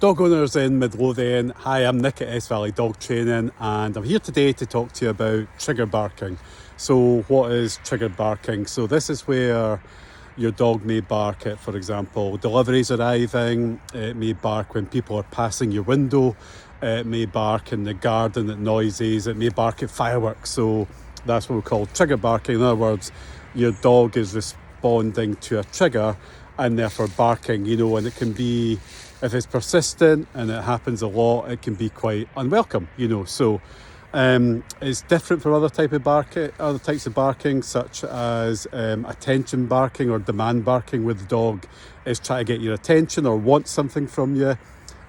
Dog owners in Midlothian. Hi, I'm Nick at S Valley Dog Training, and I'm here today to talk to you about trigger barking. So what is trigger barking? So this is where your dog may bark at, for example, deliveries arriving. It may bark when people are passing your window. It may bark in the garden at noises. It may bark at fireworks. So that's what we call trigger barking. In other words, your dog is responding to a trigger and therefore barking, and it can be, if it's persistent and it happens a lot, it can be quite unwelcome, So it's different from other types of barking, such as attention barking or demand barking, where the dog is trying to get your attention or wants something from you.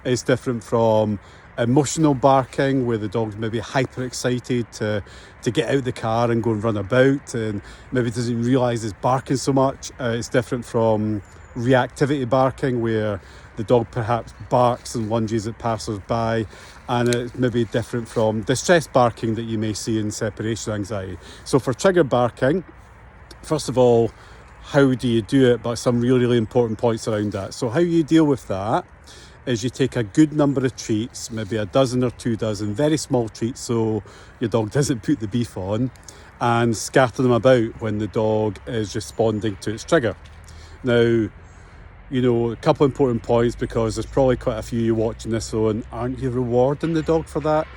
It's different from emotional barking, where the dog's maybe hyper excited to get out of the car and go and run about, and maybe doesn't realise it's barking so much. It's different from reactivity barking, where the dog perhaps barks and lunges at passers-by, and it's maybe different from distress barking that you may see in separation anxiety. So for trigger barking, first of all, how do you do it? But some really important points around that. So how you deal with that is you take a good number of treats, maybe a dozen or 2 dozen, very small treats so your dog doesn't put the beef on, and scatter them about when the dog is responding to its trigger. Now, a couple of important points, because there's probably quite a few you watching this on, aren't you rewarding the dog for that?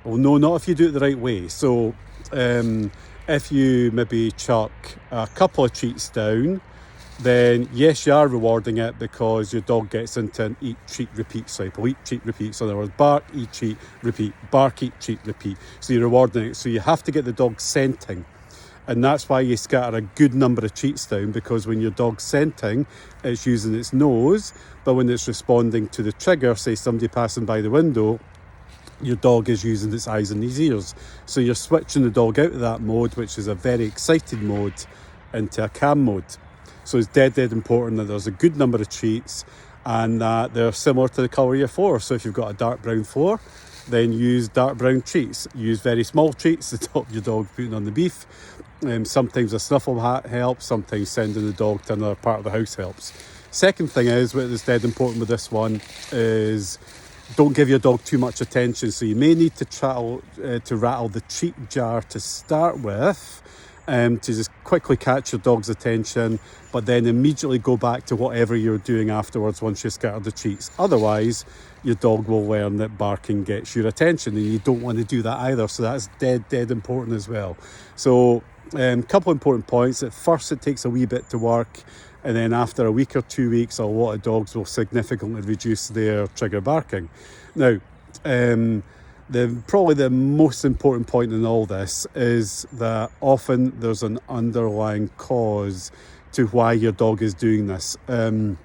Well, no, not if you do it the right way. So if you maybe chuck a couple of treats down, then yes, you are rewarding it, because your dog gets into an eat, treat, repeat cycle. Eat, treat, repeat. So in other words, bark, eat, treat, repeat. Bark, eat, treat, repeat. So you're rewarding it. So you have to get the dog scenting. And that's why you scatter a good number of treats down, because when your dog's scenting, it's using its nose, but when it's responding to the trigger, say somebody passing by the window, your dog is using its eyes and its ears. So you're switching the dog out of that mode, which is a very excited mode, into a calm mode. So it's dead important that there's a good number of treats and that they're similar to the colour of your floor. So if you've got a dark brown floor, then use dark brown treats. Use very small treats to stop your dog putting on the beef. Sometimes a snuffle hat helps, sometimes sending the dog to another part of the house helps. Second thing is, what is dead important with this one, is don't give your dog too much attention. So you may need to rattle the treat jar to start with, to just quickly catch your dog's attention, but then immediately go back to whatever you're doing afterwards once you scatter the treats. Otherwise, your dog will learn that barking gets your attention, and you don't want to do that either. So that's dead important as well. So couple important points. At first, it takes a wee bit to work, and then after a week or 2 weeks, a lot of dogs will significantly reduce their trigger barking. Now, probably the most important point in all this is that often there's an underlying cause to why your dog is doing this, and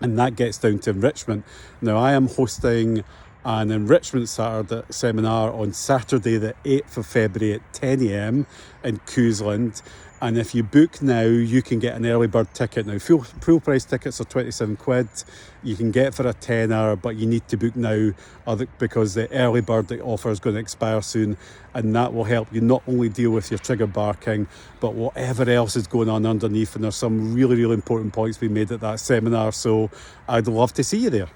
that gets down to enrichment. Now, I am hosting an enrichment seminar on Saturday the 8th of February at 10 a.m. in Cousland, and if you book now, you can get an early bird ticket. Now, full price tickets are 27 quid. You can get for a tenner, but you need to book now, because the early bird offer is going to expire soon, and that will help you not only deal with your trigger barking, but whatever else is going on underneath. And there's some really important points being made at that seminar, so I'd love to see you there.